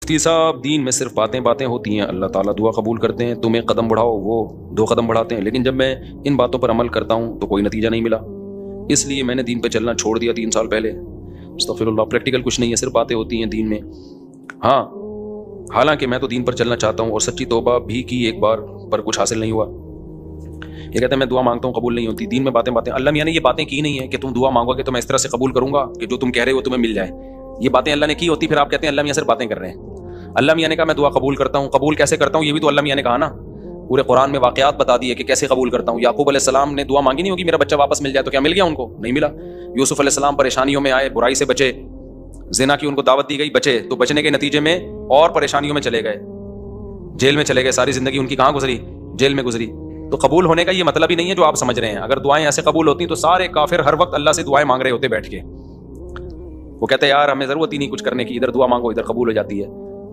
مفتی صاحب دین میں صرف باتیں باتیں ہوتی ہیں، اللہ تعالیٰ دعا قبول کرتے ہیں، تم ایک قدم بڑھاؤ وہ 2 قدم بڑھاتے ہیں، لیکن جب میں ان باتوں پر عمل کرتا ہوں تو کوئی نتیجہ نہیں ملا، اس لیے میں نے دین پہ چلنا چھوڑ دیا 3 سال پہلے۔ استغفر اللہ، پریکٹیکل کچھ نہیں ہے، صرف باتیں ہوتی ہیں دین میں۔ ہاں حالانکہ میں تو دین پر چلنا چاہتا ہوں اور سچی توبہ بھی کی ایک بار، پر کچھ حاصل نہیں ہوا۔ یہ کہتے ہیں میں دعا مانگتا ہوں قبول نہیں ہوتی، دین میں باتیں باتیں۔ اللہ میاں نے یہ باتیں کی نہیں ہے کہ تم دعا مانگو کہ تو میں اس طرح سے قبول کروں گا کہ جو تم کہہ رہے ہو تمہیں مل جائے، یہ باتیں اللہ نے کی ہوتی، پھر آپ کہتے ہیں اللہ میاں صرف باتیں کر رہے ہیں۔ اللہ میاں نے کہا میں دعا قبول کرتا ہوں، قبول کیسے کرتا ہوں یہ بھی تو اللہ میاں نے کہا نا، پورے قرآن میں واقعات بتا دیے کہ کیسے قبول کرتا ہوں۔ یعقوب علیہ السلام نے دعا مانگی نہیں ہوگی میرا بچہ واپس مل جائے، تو کیا مل گیا ان کو؟ نہیں ملا۔ یوسف علیہ السلام پریشانیوں میں آئے، برائی سے بچے، زنا کی ان کو دعوت دی گئی، بچے، تو بچنے کے نتیجے میں اور پریشانیوں میں چلے گئے، جیل میں چلے گئے، ساری زندگی ان کی کہاں گزری؟ جیل میں گزری۔ تو قبول ہونے کا یہ مطلب ہی نہیں ہے جو آپ سمجھ رہے ہیں۔ اگر دعائیں ایسے قبول ہوتی تو سارے کافر ہر وقت اللہ سے دعائیں مانگ رہے ہوتے بیٹھ کے، وہ کہتے ہیں یار ہمیں ضرورت ہی نہیں کچھ کرنے کی، ادھر دعا مانگو ادھر قبول ہو جاتی ہے۔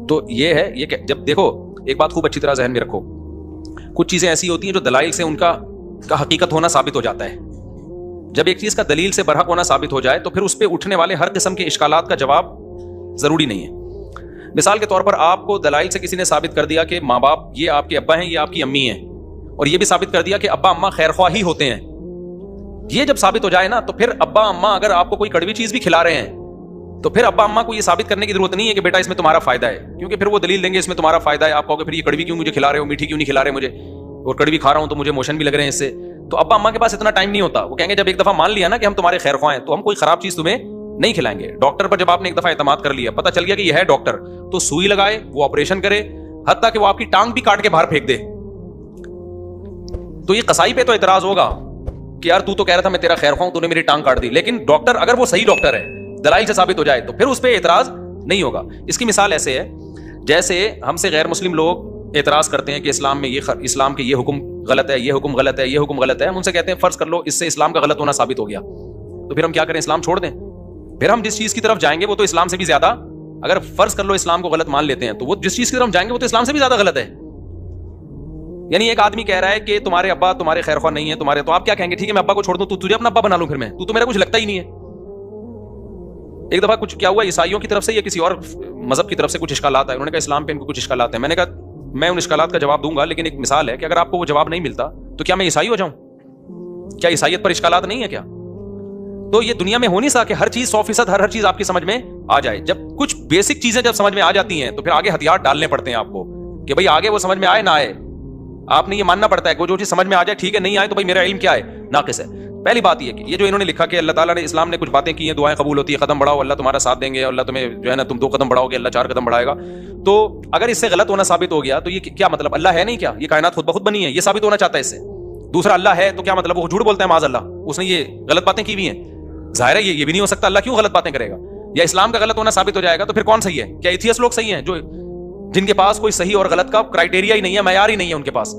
تو یہ ہے، یہ کہ جب دیکھو ایک بات خوب اچھی طرح ذہن میں رکھو، کچھ چیزیں ایسی ہوتی ہیں جو دلائل سے ان کا حقیقت ہونا ثابت ہو جاتا ہے۔ جب ایک چیز کا دلیل سے برحق ہونا ثابت ہو جائے تو پھر اس پہ اٹھنے والے ہر قسم کے اشکالات کا جواب ضروری نہیں ہے۔ مثال کے طور پر آپ کو دلائل سے کسی نے ثابت کر دیا کہ ماں باپ یہ آپ کے ابا ہیں، یہ آپ کی امی ہیں، اور یہ بھی ثابت کر دیا کہ ابا اماں خیر خواہ ہی ہوتے ہیں۔ یہ جب ثابت ہو جائے نا تو پھر ابا اماں اگر آپ کو کوئی کڑوی چیز بھی کھلا رہے ہیں تو پھر ابا اماں کو یہ ثابت کرنے کی ضرورت نہیں ہے کہ بیٹا اس میں تمہارا فائدہ ہے، کیونکہ پھر وہ دلیل دیں گے اس میں تمہارا فائدہ ہے۔ آپ کہو گے پھر یہ کڑوی کیوں مجھے کھلا رہے ہو، میٹھی کیوں نہیں کھلا رہے مجھے، اور کڑوی کھا رہا ہوں تو مجھے موشن بھی لگ رہے ہیں اس سے۔ تو ابا اماں کے پاس اتنا ٹائم نہیں ہوتا، وہ کہیں گے جب ایک دفعہ مان لیا نا کہ ہم تمہارے خیر خواہ ہیں تو ہم کوئی خراب چیز تمہیں نہیں کھلائیں گے۔ ڈاکٹر پر جب آپ نے ایک دفعہ اعتماد کر لیا، پتہ چل گیا کہ یہ ہے ڈاکٹر، تو سوئی لگائے، وہ آپریشن کرے، حتیٰ کہ وہ آپ کی ٹانگ بھی کاٹ کے باہر پھینک دے، تو یہ قصائی پہ تو اعتراض ہوگا کہ یار تو کہہ رہا تھا میں تیرا خیر خواہ ہوں، تو نے میری ٹانگ کاٹ دی۔ لیکن ڈاکٹر اگر وہ صحیح ڈاکٹر ہے، دلائل سے ثابت ہو جائے تو پھر اس پہ اعتراض نہیں ہوگا۔ اس کی مثال ایسے ہے جیسے ہم سے غیر مسلم لوگ اعتراض کرتے ہیں کہ اسلام میں اسلام کے یہ حکم غلط ہے، یہ حکم غلط ہے، یہ حکم غلط ہے۔ ہم ان سے کہتے ہیں فرض کر لو اس سے اسلام کا غلط ہونا ثابت ہو گیا، تو پھر ہم کیا کریں؟ اسلام چھوڑ دیں؟ پھر ہم جس چیز کی طرف جائیں گے وہ تو اسلام سے بھی زیادہ، اگر فرض کر لو اسلام کو غلط مان لیتے ہیں تو وہ جس چیز کی طرف جائیں گے وہ تو اسلام سے بھی زیادہ غلط ہے۔ یعنی ایک آدمی کہہ رہا ہے کہ تمہارے ابا تمہارے خیر خواہ نہیں ہے تمہارے، تو آپ کیا کہیں گے؟ ٹھیک ہے میں ابا کو چھوڑ دوں، تو تجھے اپنا ابا بنا لوں، پھر میں تو میرا کچھ لگتا ہی نہیں ہے۔ ایک دفعہ کچھ کیا ہوا، عیسائیوں کی طرف سے یا کسی اور مذہب کی طرف سے کچھ اشکالات آئے، انہوں نے کہا اسلام پہ ان کو کچھ اشکالات ہیں۔ میں نے کہا میں ان اشکالات کا جواب دوں گا، لیکن ایک مثال ہے کہ اگر آپ کو وہ جواب نہیں ملتا تو کیا میں عیسائی ہو جاؤں؟ کیا عیسائیت پر اشکالات نہیں ہے کیا؟ تو یہ دنیا میں ہو نہیں سکتا کہ ہر چیز 100% ہر چیز آپ کی سمجھ میں آ جائے۔ جب کچھ بیسک چیزیں جب سمجھ میں آ جاتی ہیں تو پھر آگے ہتھیار ڈالنے پڑتے ہیں آپ کو کہ بھائی آگے وہ سمجھ میں آئے نہ آئے، آپ نے یہ ماننا پڑتا ہے کہ جو چیز سمجھ میں آ جائے ٹھیک ہے، نہیں آئے تو بھائی میرا علم کیا ہے؟ ناقص ہے۔ پہلی بات یہ کہ یہ جو انہوں نے لکھا کہ اللہ تعالیٰ نے اسلام نے کچھ باتیں کی ہیں، دعائیں قبول ہوتی ہے، قدم بڑھاؤ اللہ تمہارا ساتھ دیں گے، اللہ تمہیں جو ہے نا تم 2 قدم بڑھاؤ گے اللہ 4 قدم بڑھائے گا، تو اگر اس سے غلط ہونا ثابت ہو گیا تو یہ کیا مطلب؟ اللہ ہے نہیں کیا؟ یہ کائنات خود بخود بنی ہے، یہ ثابت ہونا چاہتا ہے اس سے۔ دوسرا اللہ ہے تو کیا مطلب؟ وہ جھوٹ بولتا ہے معاذ اللہ، اس نے یہ غلط باتیں کی ہوئی ہیں، ظاہر ہے یہ بھی نہیں ہو سکتا، اللہ کیوں غلط باتیں کرے گا؟ یا اسلام کا غلط ہونا ثابت ہو جائے گا تو پھر کون صحیح ہے؟ کیا ایتھیسٹ لوگ صحیح ہیں جو جن کے پاس کوئی صحیح اور غلط کا کرائٹیریا ہی نہیں ہے، معیار ہی نہیں ہے ان کے پاس؟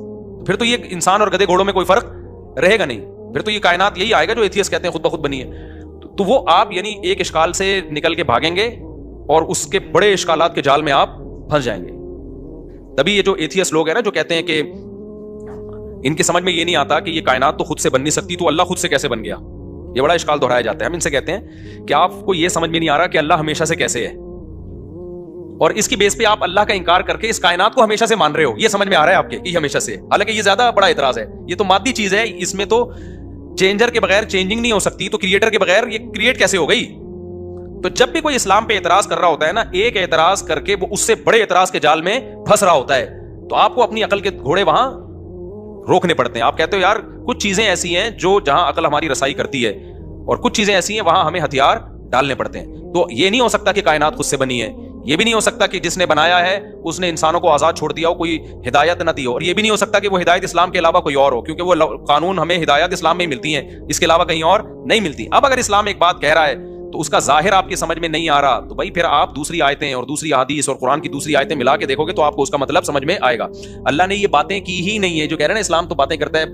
پھر تو یہ انسان اور گدھے گھوڑوں میں کوئی فرق رہے گا نہیں، پھر تو یہ کائنات یہی آئے گا جو ایتھیسٹ کہتے ہیں خود بخود بنی ہے۔ تو وہ آپ یعنی ایک اشکال سے نکل کے بھاگیں گے اور اس کے بڑے اشکالات کے جال میں آپ پھنس جائیں گے۔ تبھی یہ جو ایتھیسٹ لوگ ہیں نا جو کہتے ہیں کہ ان کی سمجھ میں یہ نہیں آتا کہ یہ کائنات تو خود سے بن نہیں سکتی تو اللہ خود سے کیسے بن گیا، یہ بڑا اشکال دہرایا جاتا ہے۔ ہم ان سے کہتے ہیں کہ آپ کو یہ سمجھ میں نہیں آ رہا کہ اللہ ہمیشہ سے کیسے ہے، اور اس کی بیس پہ آپ اللہ کا انکار کر کے اس کائنات کو ہمیشہ سے مان رہے ہو، یہ سمجھ میں آ رہا ہے آپ کے کہ ہمیشہ سے، حالانکہ یہ زیادہ بڑا اعتراض ہے۔ یہ تو مادی چیز ہے، اس میں تو چینجر کے بغیر چینجنگ نہیں ہو سکتی، تو کریٹر کے بغیر یہ کریٹ کیسے ہو گئی؟ تو جب بھی کوئی اسلام پہ اعتراض کر رہا ہوتا ہے نا، ایک اعتراض کر کے وہ اس سے بڑے اعتراض کے جال میں پھنس رہا ہوتا ہے، تو آپ کو اپنی عقل کے گھوڑے وہاں روکنے پڑتے ہیں۔ آپ کہتے ہو یار کچھ چیزیں ایسی ہیں جو جہاں عقل ہماری رسائی کرتی ہے، اور کچھ چیزیں ایسی ہیں وہاں ہمیں ہتھیار ڈالنے پڑتے ہیں۔ تو یہ نہیں ہو سکتا کہ کائنات خود سے بنی ہے، یہ بھی نہیں ہو سکتا کہ جس نے بنایا ہے اس نے انسانوں کو آزاد چھوڑ دیا ہو، کوئی ہدایت نہ دی ہو، اور یہ بھی نہیں ہو سکتا کہ وہ ہدایت اسلام کے علاوہ کوئی اور ہو، کیونکہ وہ قانون ہمیں ہدایت اسلام میں ہی ملتی ہیں، اس کے علاوہ کہیں اور نہیں ملتی۔ اب اگر اسلام ایک بات کہہ رہا ہے تو اس کا ظاہر آپ کی سمجھ میں نہیں آ رہا، تو بھائی پھر آپ دوسری آیتیں اور دوسری احادیث اور قرآن کی دوسری آیتیں ملا کے دیکھو گے تو آپ کو اس کا مطلب سمجھ میں آئے گا۔ اللہ نے یہ باتیں کی ہی نہیں ہے، جو کہہ رہے ہیں نا اسلام تو باتیں کرتا ہے،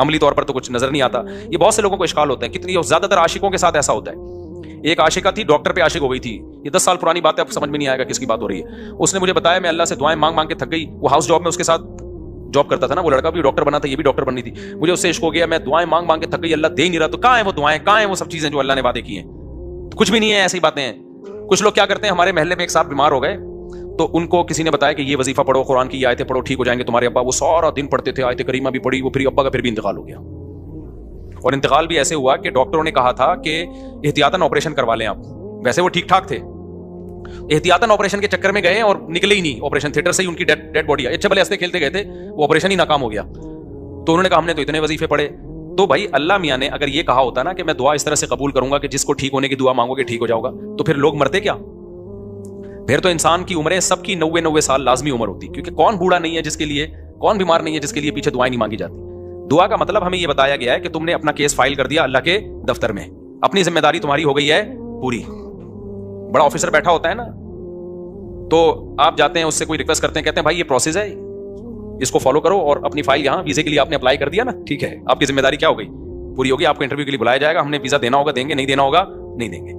عملی طور پر تو کچھ نظر نہیں آتا۔ یہ بہت سے لوگوں کو اشکال ہوتا ہے، کتنی زیادہ تر عاشقوں کے ساتھ ایسا ہوتا ہے۔ ایک عاشقہ تھی، ڈاکٹر پہ عاشق ہو گئی تھی، یہ 10 سال پرانی بات ہے، آپ سمجھ میں نہیں آئے گا کس کی بات ہو رہی ہے۔ اس نے مجھے بتایا میں اللہ سے دعائیں مانگ مانگ کے تھک گئی، وہ ہاؤس جاب میں اس کے ساتھ جاب کرتا تھا نا، وہ لڑکا بھی ڈاکٹر بنا تھا، یہ بھی ڈاکٹر بننی تھی، مجھے اس سے عشق ہو گیا، میں دعائیں مانگ مانگ کے تھک گئی، اللہ دے نہیں رہا، تو کہاں ہیں وہ دعائیں، کہاں ہیں وہ سب چیزیں جو اللہ نے وعدے کی ہیں؟ کچھ بھی نہیں ہے، ایسی باتیں ہیں۔ کچھ لوگ کیا کرتے ہیں، ہمارے محلے میں ایک صاحب بیمار ہو گئے تو ان کو کسی نے بتایا کہ یہ وظیفہ پڑھو, قرآن کی یہ آیتیں پڑھو, ٹھیک ہو جائیں گے تمہارے ابا. وہ سارا دن پڑھتے تھے, آیت کریمہ بھی پڑھی, وہ پھر ابا کا پھر بھی انتقال ہو گیا. اور انتقال بھی ایسے ہوا کہ ڈاکٹروں نے کہا تھا کہ احتیاطاً آپریشن کروا لیں آپ. ویسے وہ ٹھیک ٹھاک تھے, احتیاطاً آپریشن کے چکر میں گئے اور نکلے ہی نہیں آپریشن تھیٹر سے ہی. ان کی ڈیڈ باڈی اچھے بھلے ہنستے کھیلتے گئے تھے, وہ آپریشن ہی ناکام ہو گیا. تو انہوں نے کہا ہم نے تو اتنے وظیفے پڑھے. تو بھائی اللہ میاں نے اگر یہ کہا ہوتا نا کہ میں دعا اس طرح سے قبول کروں گا کہ جس کو ٹھیک ہونے کی دعا مانگو گے ٹھیک ہو جاؤ گا, تو پھر لوگ مرتے کیا؟ پھر تو انسان کی عمریں سب کی 90 سال لازمی عمر ہوتی, کیونکہ کون بوڑھا نہیں ہے جس کے لیے, کون بیمار نہیں ہے جس کے لیے پیچھے دعائیں نہیں مانگی جاتی. دعا کا مطلب ہمیں یہ بتایا گیا ہے کہ تم نے اپنا کیس فائل کر دیا اللہ کے دفتر میں, اپنی ذمہ داری تمہاری ہو گئی ہے پوری. بڑا آفیسر بیٹھا ہوتا ہے نا, تو آپ جاتے ہیں اس سے کوئی ریکویسٹ کرتے ہیں, کہتے ہیں بھائی یہ پروسیس ہے, اس کو فالو کرو, اور اپنی فائل یہاں ویزے کے لیے آپ نے اپلائی کر دیا نا, ٹھیک ہے, آپ کی ذمہ داری کیا ہو گئی, پوری ہوگی. آپ کو انٹرویو کے لیے بلایا جائے گا, ہم نے ویزا دینا ہوگا دیں گے, نہیں دینا ہوگا نہیں دیں گے.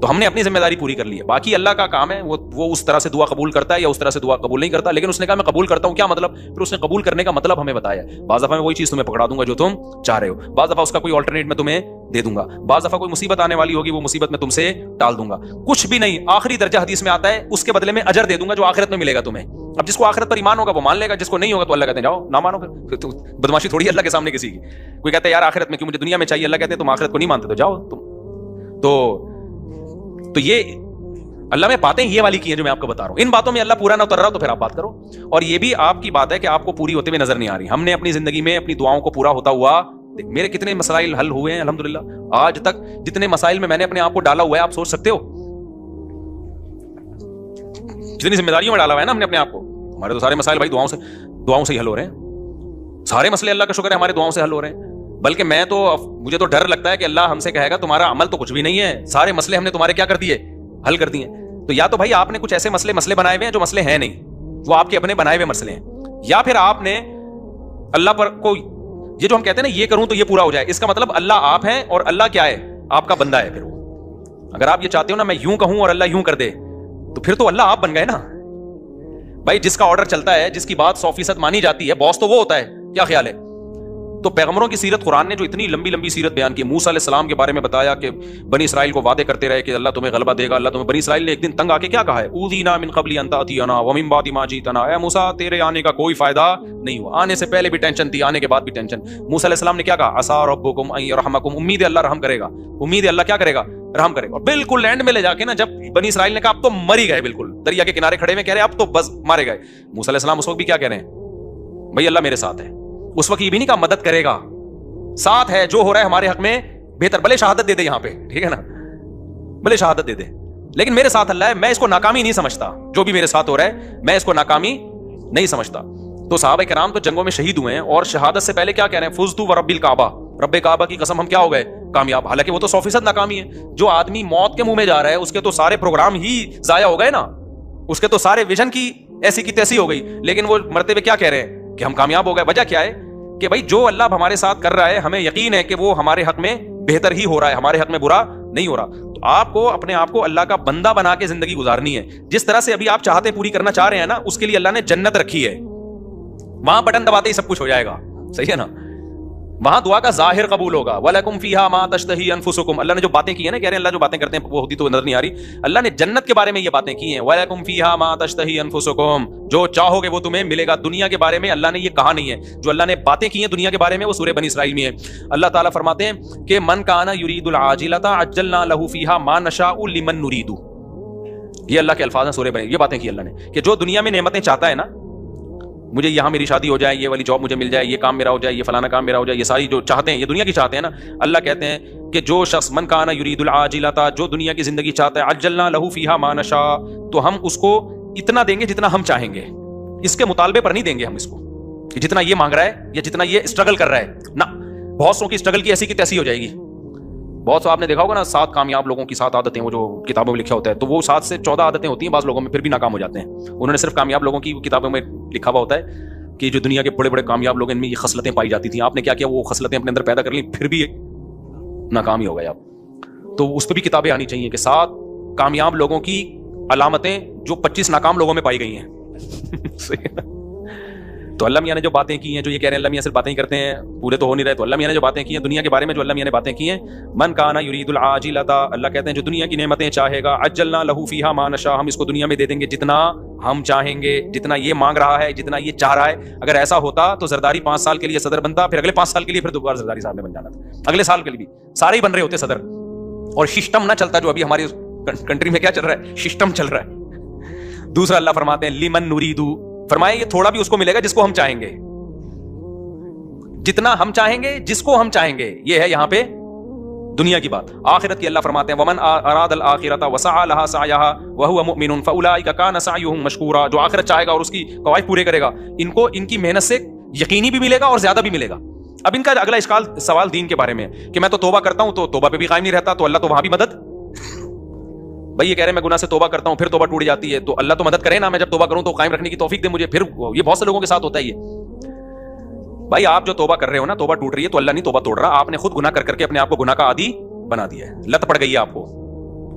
تو ہم نے اپنی ذمہ داری پوری کر لی ہے. باقی اللہ کا کام ہے, وہ اس طرح سے دعا قبول کرتا ہے یا اس طرح سے دعا قبول نہیں کرتا. لیکن اس نے کہا میں قبول کرتا ہوں, کیا مطلب؟ پھر اس نے قبول کرنے کا مطلب ہمیں بتایا. بعض دفعہ میں وہی چیز تمہیں پکڑا دوں گا جو تم چاہ رہے ہو, بعض دفعہ اس کا کوئی آلٹرنیٹ میں تمہیں دے دوں گا, بعض دفعہ کوئی مصیبت آنے والی ہوگی, وہ مصیبت میں تم سے ٹال دوں گا. کچھ بھی نہیں, آخری درجہ حدیث میں آتا ہے, اس کے بدلے میں اجر دے دوں گا جو آخرت میں ملے گا تمہیں. اب جس کو آخرت پر ایمان ہوگا وہ مان لے گا, جس کو نہیں ہوگا تو اللہ کہتے ہیں جاؤ نہ مانو. پھر تو بدماشی تھوڑی ہے اللہ کے سامنے کسی کی. کوئی کہتا ہے یار آخرت میں کیوں, مجھے دنیا میں چاہیے. اللہ کہتے ہیں تم آخرت کو نہیں مانتے تو جاؤ تم. تو یہ اللہ میں باتیں یہ والی کی ہیں جو میں آپ کو بتا رہا ہوں. ان باتوں میں اللہ پورا نہ اتر رہا تو پھر آپ بات کرو. اور یہ بھی آپ کی بات ہے کہ آپ کو پوری ہوتے ہوئے نظر نہیں آ رہی. ہم نے اپنی زندگی میں اپنی دعاؤں کو پورا ہوتا ہوا, میرے کتنے مسائل حل ہوئے ہیں الحمدللہ. آج تک جتنے مسائل میں نے اپنے آپ کو ڈالا ہوا ہے, آپ سوچ سکتے ہو جتنی ذمہ داریوں میں ڈالا ہوا ہے نا ہم نے اپنے آپ کو. ہمارے تو سارے مسائل بھائی دعاؤں سے ہی حل ہو رہے ہیں. سارے مسئلے اللہ کا شکر ہے ہمارے دعاؤں سے حل ہو رہے ہیں. بلکہ مجھے تو ڈر لگتا ہے کہ اللہ ہم سے کہے گا تمہارا عمل تو کچھ بھی نہیں ہے, سارے مسئلے ہم نے تمہارے کیا کر دیے, حل کر دیے. تو یا تو بھائی آپ نے کچھ ایسے مسئلے بنائے ہوئے ہیں جو مسئلے ہیں نہیں, وہ آپ کے اپنے بنائے ہوئے مسئلے ہیں, یا پھر آپ نے اللہ پر کو یہ جو ہم کہتے ہیں نا یہ کروں تو یہ پورا ہو جائے, اس کا مطلب اللہ آپ ہیں اور اللہ کیا ہے, آپ کا بندہ ہے. پھر وہ اگر آپ یہ چاہتے ہو نا میں یوں کہوں اور اللہ یوں کر دے, تو پھر تو اللہ آپ بن گئے نا بھائی. جس کا آرڈر چلتا ہے, جس کی بات 100% مانی جاتی ہے, باس تو وہ ہوتا ہے. کیا خیال ہے؟ تو پیغمبروں کی سیرت قرآن نے جو اتنی لمبی لمبی سیرت بیان کی, موسیٰ علیہ السلام کے بارے میں بتایا کہ بنی اسرائیل کو وعدے کرتے رہے کہ اللہ تمہیں غلبہ دے گا, اللہ تمہیں. بنی اسرائیل نے ایک دن تنگ آ کے کیا کہا ہے, اوذینا من قبل ان تأتینا ومن بعد ما جئتنا, اے موسیٰ تیرے آنے کا کوئی فائدہ نہیں ہوا, آنے سے پہلے بھی ٹینشن تھی, آنے کے بعد بھی ٹینشن. موسیٰ علیہ السلام نے کیا کہا, عسیٰ ربکم ان یرحمکم, امید ہے اللہ رحم کرے گا, امید ہے اللہ کیا کرے گا, رحم کرے گا. اور بالکل اینڈ میں لے جا کے نا, جب بنی اسرائیل نے کہا اب تو مر ہی گئے, بالکل دریا کے کنارے کھڑے ہوئے کہہ رہے اب تو بس مارے گئے. موسیٰ علیہ السلام اس وقت بھی کیا کہہ رہے ہیں, بھائی اللہ میرے ساتھ ہے. اس وقت یہ بھی نہیں کہا مدد کرے گا, ساتھ ہے, جو ہو رہا ہے ہمارے حق میں بہتر, بھلے شہادت دے دے یہاں پہ, ٹھیک ہے نا, بھلے شہادت دے دے, لیکن میرے ساتھ اللہ ہے, میں اس کو ناکامی نہیں سمجھتا. جو بھی میرے ساتھ ہو رہا ہے میں اس کو ناکامی نہیں سمجھتا. تو صحابہ کرام تو جنگوں میں شہید ہوئے ہیں, اور شہادت سے پہلے کیا کہہ رہے ہیں, فزتو ورب الکعبہ, رب کعبہ کی قسم ہم کیا ہو گئے, کامیاب. حالانکہ وہ تو 100% ناکامی ہے. جو آدمی موت کے منہ میں جا رہا ہے اس کے تو سارے پروگرام ہی ضائع ہو گئے نا, اس کے تو سارے ویژن کی ایسی کی تیسی ہو گئی. لیکن وہ مرتے ہوئے کیا کہہ رہے ہیں کہ ہم کامیاب ہو گئے. وجہ کیا ہے کہ بھائی جو اللہ ہمارے ساتھ کر رہا ہے ہمیں یقین ہے کہ وہ ہمارے حق میں بہتر ہی ہو رہا ہے, ہمارے حق میں برا نہیں ہو رہا. تو آپ کو اپنے آپ کو اللہ کا بندہ بنا کے زندگی گزارنی ہے. جس طرح سے ابھی آپ چاہتے پوری کرنا چاہ رہے ہیں نا, اس کے لیے اللہ نے جنت رکھی ہے. وہاں بٹن دباتے ہی سب کچھ ہو جائے گا, صحیح ہے نا. وہاں دعا کا ظاہر قبول ہوگا. وَلَكُمْ فِيهَا مَا تَشْتَهِي أَنفُسُكُمْ, اللہ نے جو باتیں کی ہیں نا, کہہ رہے ہیں اللہ جو باتیں کرتے ہیں وہ ہوتی تو نظر نہیں آ رہی. اللہ نے جنت کے بارے میں یہ باتیں کی ہیں, وَلَكُمْ فِيهَا مَا تَشْتَهِي أَنفُسُكُمْ, جو چاہو گے وہ تمہیں ملے گا. دنیا کے بارے میں اللہ نے یہ کہا نہیں ہے. جو اللہ نے باتیں کی ہیں دنیا کے بارے میں وہ سورہ بنی اسرائیل میں ہے. اللہ تعالیٰ فرماتے ہیں کہ من کان یرید العاجلۃ عجلنا له فیہا ما نشاء لمن نرید. یہ اللہ کے الفاظ ہیں سورہ بنی. یہ باتیں کی اللہ نے کہ جو دنیا میں نعمتیں چاہتا ہے نا, مجھے یہاں میری شادی ہو جائے, یہ والی جاب مجھے مل جائے, یہ کام میرا ہو جائے, یہ فلانا کام میرا ہو جائے, یہ ساری جو چاہتے ہیں یہ دنیا کی چاہتے ہیں نا. اللہ کہتے ہیں کہ جو شخص من کان یرید العاجلۃ, جو دنیا کی زندگی چاہتا ہے, عجلنا لہ فیہا ما نشاء, تو ہم اس کو اتنا دیں گے جتنا ہم چاہیں گے. اس کے مطالبے پر نہیں دیں گے ہم اس کو کہ جتنا یہ مانگ رہا ہے یا جتنا یہ اسٹرگل کر رہا ہے نا. بہت سو کی اسٹرگل کی ایسی کی تیسی ہو جائے گی. بہت سو آپ نے دیکھا ہوگا نا 7 کامیاب لوگوں کی 7 عادتیں, وہ جو کتابوں میں لکھا ہوتا ہے, تو وہ 7 سے 14 عادتیں ہوتی ہیں. بعض لوگوں میں پھر بھی ناکام ہو جاتے ہیں. انہوں نے صرف کامیاب لوگوں کی کتابوں میں لکھا ہوا ہوتا ہے کہ جو دنیا کے بڑے بڑے کامیاب لوگ ہیں ان میں یہ خصلتیں پائی جاتی تھیں. آپ نے کیا کیا, وہ خصلتیں اپنے اندر پیدا کر لیں, پھر بھی ناکام ہی ہو گئے آپ. تو اس پہ بھی کتابیں آنی چاہیے کہ 7 کامیاب لوگوں کی علامتیں جو 25 ناکام لوگوں میں پائی گئی ہیں. تو اللہ میاں نے جو باتیں کی ہیں, جو یہ کہہ رہے ہیں اللہ میاں صرف باتیں ہی کرتے ہیں, پورے تو ہو نہیں رہے, تو اللہ میاں نے جو باتیں کی ہیں دنیا کے بارے میں, جو اللہ میاں نے باتیں کی ہیں, من کانا یرید العاجلۃ, اللہ کہتے ہیں جو دنیا کی نعمتیں چاہے گا, عجلنا لہ فیہا ما نشاء, ہم اس کو دنیا میں دے دیں گے جتنا ہم چاہیں گے, جتنا یہ مانگ رہا ہے, جتنا یہ چاہ رہا ہے. اگر ایسا ہوتا تو زرداری 5 سال کے لیے صدر بنتا, پھر اگلے 5 سال کے لیے پھر دوبارہ زرداری صاحب نے بن جانا تھا, اگلے سال کے لیے بھی سارے ہی بن رہے ہوتے صدر, اور سسٹم نہ چلتا جو ابھی ہماری کنٹری میں کیا چل رہا ہے, سسٹم چل رہا ہے. دوسرا اللہ فرماتے ہیں لمن نریدو, فرمائے یہ تھوڑا بھی اس کو ملے گا جس کو ہم چاہیں گے, جتنا ہم چاہیں گے, جس کو ہم چاہیں گے. یہ ہے یہاں پہ دنیا کی بات. آخرت کی اللہ فرماتے ہیں ومن اراد الآخرۃ وسعى لها سعيها وهو مؤمن فاولئک کان سعیهم مشکورا, جو آخرت چاہے گا اور اس کی قواعد پورے کرے گا, ان کو ان کی محنت سے یقینی بھی ملے گا اور زیادہ بھی ملے گا. اب ان کا اگلا سوال دین کے بارے میں کہ میں تو توبہ کرتا ہوں تو توبہ پہ بھی قائم نہیں رہتا, تو اللہ تو وہاں بھی مدد. بھائی یہ کہہ رہے ہیں میں گناہ سے توبہ کرتا ہوں پھر توبہ ٹوٹ جاتی ہے, تو اللہ تو مدد کرے نا, میں جب توبہ کروں تو قائم رکھنے کی توفیق دے مجھے. پھر یہ بہت سے لوگوں کے ساتھ ہوتا ہے یہ. بھائی آپ جو توبہ کر رہے ہو نا, توبہ ٹوٹ رہی ہے تو اللہ نہیں توبہ توڑ رہا, آپ نے خود گناہ کر کے اپنے آپ کو گناہ کا عادی بنا دیا ہے, لت پڑ گئی ہے آپ کو.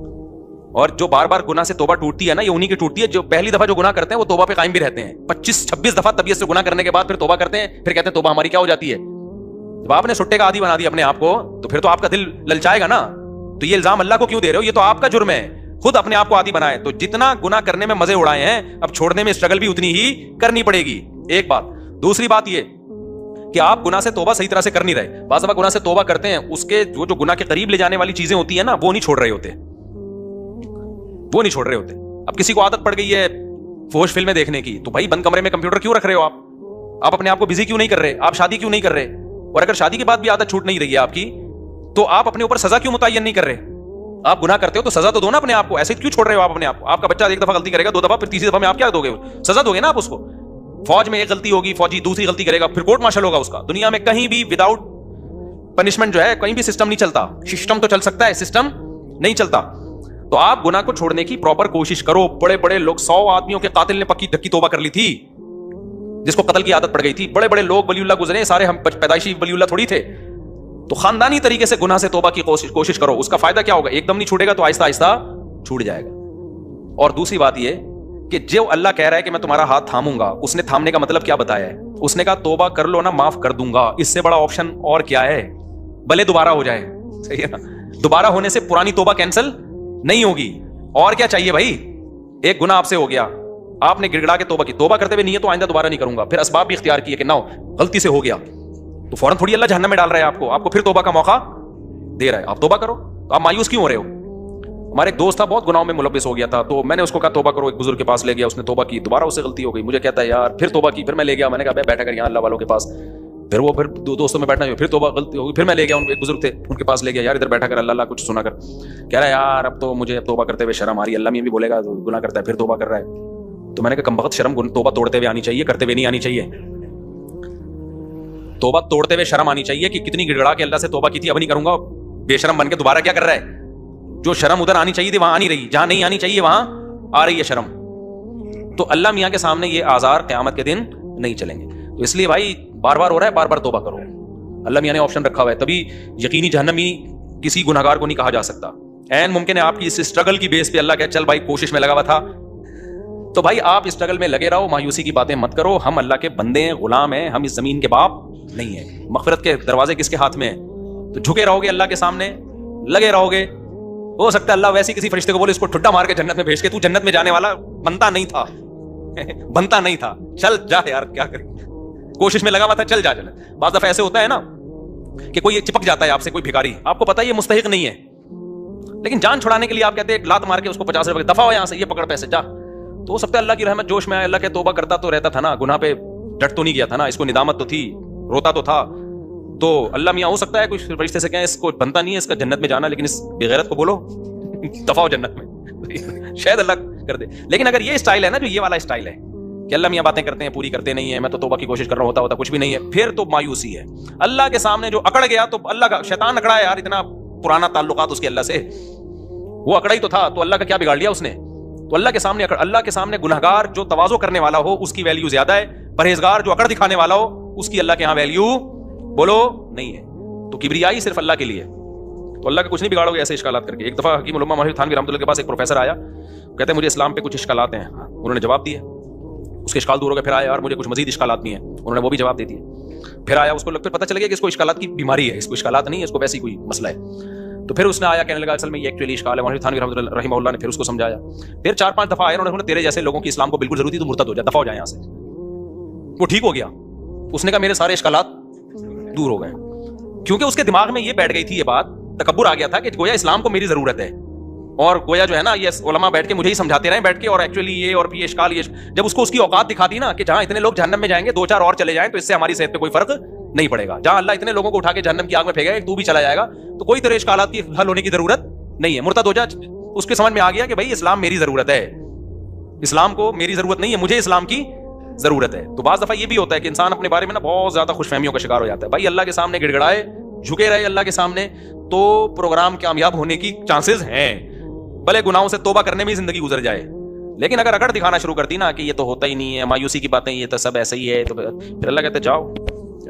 اور جو بار بار گناہ سے توبہ ٹوٹتی ہے نا, یہ انہی کی ٹوٹتی ہے جو پہلی دفعہ جو گناہ کرتے ہیں وہ توبہ پہ قائم بھی رہتے ہیں. 25-26 دفعہ طبیعت سے گناہ کرنے کے بعد پھر توبہ کرتے ہیں, پھر کہتے ہیں توبہ ہماری کیا ہو جاتی ہے. جب آپ نے سٹے کا عادی بنا دیا اپنے آپ کو تو پھر تو آپ کا دل للچائے گا نا. تو یہ الزام اللہ کو کیوں دے رہے ہو, یہ تو آپ کا جرم ہے, خود اپنے آپ کو عادی بنائے. تو جتنا گناہ کرنے میں مزے اڑائے ہیں, اب چھوڑنے میں اسٹرگل بھی اتنی ہی کرنی پڑے گی. ایک بات. دوسری بات یہ کہ آپ گناہ سے توبہ صحیح طرح سے کر نہیں رہے. بعض دفعہ گناہ سے توبہ کرتے ہیں, اس کے جو گناہ کے قریب لے جانے والی چیزیں ہوتی ہیں نا, وہ نہیں چھوڑ رہے ہوتے, وہ نہیں چھوڑ رہے ہوتے. اب کسی کو عادت پڑ گئی ہے فحش فلمیں دیکھنے کی, تو بھائی بند کمرے میں کمپیوٹر کیوں رکھ رہے ہو آپ اپنے آپ کو بزی کیوں نہیں کر رہے, آپ شادی کیوں نہیں کر رہے, اور اگر شادی کے بعد بھی عادت چھوٹ نہیں رہی ہے آپ کی, تو آپ اپنے اوپر سزا کیوں متعین نہیں کر رہے. آپ گناہ کرتے ہو تو سزا تو دو نا اپنے آپ کو, ایسے کیوں چھوڑ رہے ہو آپ اپنے آپ کو. آپ کا بچہ ایک دفعہ غلطی کرے گا, 2 دفعہ, پھر تیسری دفعہ میں آپ کیا دو گے, سزا دو گے نا آپ اس کو. فوج میں ایک غلطی ہوگی, فوجی دوسری غلطی کرے گا, پھر کورٹ مارشل ہوگا اس کا. دنیا میں کہیں بھی وداؤٹ پنشمنٹ جو ہے کہیں بھی سسٹم نہیں چلتا. سسٹم تو چل سکتا ہے, سسٹم نہیں چلتا. تو آپ گناہ کو چھوڑنے کی پراپر کوشش کرو. بڑے بڑے لوگ, 100 آدمیوں کے قاتل نے پکی دھکی توبہ کر لی تھی, جس کو قتل کی عادت پڑ گئی تھی. بڑے بڑے لوگ ولی اللہ گزرے, سارے ہم پیدائشی ولی اللہ تھوڑی تھے. تو خاندانی طریقے سے گناہ سے توبہ کی کوشش کرو. اس کا فائدہ کیا ہوگا, ایک دم نہیں چھوٹے گا تو آہستہ آہستہ چھوٹ جائے گا. اور دوسری بات یہ کہ جو اللہ کہہ رہا ہے کہ میں تمہارا ہاتھ تھاموں گا, اس نے تھامنے کا مطلب کیا بتایا ہے. اس نے کہا توبہ کر لو نا, معاف کر دوں گا. اس سے بڑا آپشن اور کیا ہے, بھلے دوبارہ ہو جائے. صحیح ہے نا, دوبارہ ہونے سے پرانی توبہ کینسل نہیں ہوگی. اور کیا چاہیے بھائی, ایک گناہ آپ سے ہو گیا, آپ نے گڑگڑا کے توبہ کی, توبہ کرتے ہوئے نہیں ہے تو آئندہ دوبارہ نہیں کروں گا, پھر اسباب بھی اختیار کیے کہ نہ غلطی سے ہو گیا, تو فوراً تھوڑی اللہ جہنم میں ڈال رہا ہے آپ کو پھر توبہ کا موقع دے رہا ہے. آپ توبہ کرو, تو آپ مایوس کیوں ہو رہے ہو. ہمارے ایک دوست تھا, بہت گناہوں میں ملوث ہو گیا تھا, تو میں نے اس کو کہا توبہ کرو. ایک بزرگ کے پاس لے گیا, اس نے توبہ کی, دوبارہ اس سے غلطی ہو گئی. مجھے کہتا ہے یار پھر توبہ کی, پھر میں لے گیا, میں نے کہا بیٹھا کر یہاں اللہ والوں کے پاس. پھر وہ پھر دو دوستوں میں بیٹھنا, پھر توبہ غلطی ہو گئی, پھر میں لے گیا, ان ایک بزرگ تھے ان کے پاس لے گیا, یار ادھر بیٹھا کر اللہ اللہ کچھ سنا کر. کہہ رہا ہے یار اب تو مجھے توبہ کرتے ہوئے شرم آ رہی ہے, اللہ بھی بولے گا گناہ کرتا ہے پھر توبہ کر رہا ہے. تو میں نے کہا کمبخت, شرم توبہ توڑتے ہوئے آنی چاہیے, کرتے ہوئے نہیں آنی چاہیے. توبہ توڑتے ہوئے شرم آنی چاہیے کہ کتنی گڑگڑا کے اللہ سے توبہ کی تھی, اب نہیں کروں گا. بے شرم بن کے دوبارہ کیا کر رہا ہے. جو شرم ادھر آنی چاہیے تھی وہاں آنی رہی, جہاں نہیں آنی چاہیے وہاں آ رہی ہے شرم. تو اللہ میاں کے سامنے یہ آزار قیامت کے دن نہیں چلیں گے. تو اس لیے بھائی بار بار ہو رہا ہے, بار بار توبہ کرو. اللہ میاں نے آپشن رکھا ہوا ہے, تبھی یقینی جہنمی کسی گناہگار کو نہیں کہا جا سکتا. این ممکن ہے آپ کی اس اسٹرگل کی بیس پہ اللہ کہ چل بھائی کوشش میں لگا ہوا تھا, تو بھائی آپ اسٹرگل میں لگے رہو, مایوسی کی باتیں مت کرو. ہم اللہ کے بندے ہیں, غلام ہیں, ہم اس زمین کے باپ نہیں ہیں. مغفرت کے دروازے کس کے ہاتھ میں ہیں, تو جھکے رہو گے اللہ کے سامنے, لگے رہو گے. ہو سکتا ہے اللہ ویسے کسی فرشتے کو بولے اس کو ٹھڈا مار کے جنت میں بھیج کے, تو جنت میں جانے والا بنتا نہیں تھا, بنتا نہیں تھا, چل جا یار, کیا کریں, کوشش میں لگا ہوا تھا, چل جا جنت. بعض دفعہ ایسے ہوتا ہے نا کہ کوئی چپک جاتا ہے آپ سے, کوئی بھکاری, آپ کو پتا ہے یہ مستحق نہیں ہے, لیکن جان چھڑانے کے لیے آپ کہتے ہیں ایک لات مار کے اس کو 50 روپے دفعہ ہو یہاں سے, یہ پکڑ پیسے جا. تو ہو سکتا ہے اللہ کی رحمت جوش میں آئے, اللہ کے توبہ کرتا تو رہتا تھا نا, گناہ پہ ڈٹ تو نہیں گیا تھا نا, اس کو ندامت تو تھی, روتا تو تھا. تو اللہ میاں ہو سکتا ہے کچھ فرشتے سے کہیں اس کو بنتا نہیں ہے اس کا جنت میں جانا, لیکن اس بغیرت کو بولو دفعہ ہو جنت میں, شاید اللہ کر دے. لیکن اگر یہ اسٹائل ہے نا, جو یہ والا اسٹائل ہے کہ اللہ میاں باتیں کرتے ہیں پوری کرتے نہیں ہیں, میں تو توبہ کی کوشش کر رہا ہوتا کچھ بھی نہیں ہے, پھر تو مایوسی ہے. اللہ کے سامنے جو اکڑ گیا, تو اللہ کا شیطان اکڑا ہے یار, اتنا پرانا تعلقات اس کے اللہ سے, وہ اکڑا ہی تو تھا, تو اللہ کا کیا بگاڑ لیا اس نے. تو اللہ کے سامنے اللہ کے سامنے گنہگار جو تواضع کرنے والا ہو اس کی ویلیو زیادہ ہے, پرہیزگار جو اکڑ دکھانے والا ہو اس کی اللہ کے ہاں ویلیو بولو نہیں ہے. تو کبریائی صرف اللہ کے لیے, تو اللہ کا کچھ نہیں بگاڑو گے ایسے اشکالات کر کے. ایک دفعہ حکیم علامہ ماہر تھانوی رحمۃ اللہ کے پاس ایک پروفیسر آیا, کہتے ہیں مجھے اسلام پہ کچھ اشکالات ہیں. انہوں نے جواب دیے, اس کے اشکال دور ہو گئے, پھر آیا اور مجھے کچھ مزید اشکالات نہیں ہیں. انہوں نے وہ بھی جواب دے دیا. پھر آیا, اس کو پتہ چل گیا کہ اس کو اشکالات کی بیماری ہے, اس کو اشکالات نہیں ہے, اس کو ویسی کوئی مسئلہ ہے. تو پھر اس نے آیا کہنے لگا اصل میں یہ ایکچولی اشکال ہے. مولانا تھانوی رحمہ اللہ نے پھر اس کو سمجھایا. پھر 4-5 دفعہ آئے, انہوں نے تیرے جیسے لوگوں کی اسلام کو بالکل ضرورت تھی, تو مرتد ہو جائے, دفع ہو جائے یہاں سے. وہ ٹھیک ہو گیا, اس نے کہا میرے سارے اشکالات دور ہو گئے, کیونکہ اس کے دماغ میں یہ بیٹھ گئی تھی, یہ بات تکبر آ گیا تھا کہ گویا اسلام کو میری ضرورت ہے, اور گویا جو ہے نا یہ علماء بیٹھ کے مجھے ہی سمجھاتے رہے بیٹھ کے, اور ایکچولی یہ اور یہ اشکال, یہ جب اس کو اس کی اوقات دکھا دی نا کہ جہاں اتنے لوگ جہنم میں جائیں گے 2-4 اور چلے جائیں تو اس سے ہماری صحت پہ کوئی فرق نہیں پڑے گا, جہاں اللہ اتنے لوگوں کو اٹھا کے جہنم کی آگ میں پھینکے گا تو بھی چلا جائے گا, تو کوئی تیرے اشکالات کی حل ہونے کی ضرورت نہیں ہے, مرتد ہو جا. اس کے سمجھ میں آ گیا کہ بھائی اسلام میری ضرورت ہے, اسلام کو میری ضرورت نہیں ہے, مجھے اسلام کی ضرورت ہے. تو بعض دفعہ یہ بھی ہوتا ہے کہ انسان اپنے بارے میں نا بہت زیادہ خوش فہمیوں کا شکار ہو جاتا ہے. بھائی اللہ کے سامنے گڑ گڑائے, جھکے رہے اللہ کے سامنے, تو پروگرام کامیاب ہونے کی چانسز ہیں, بھلے گناہوں سے توبہ کرنے میں زندگی گزر جائے. لیکن اگر اکڑ دکھانا شروع کر دی نا کہ یہ تو ہوتا ہی نہیں ہے, مایوسی کی باتیں, یہ تو سب ایسے ہی ہے, تو پھر اللہ کہتے جاؤ,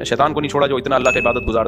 شیطان کو نہیں چھوڑا جو اتنا اللہ کی عبادت گزار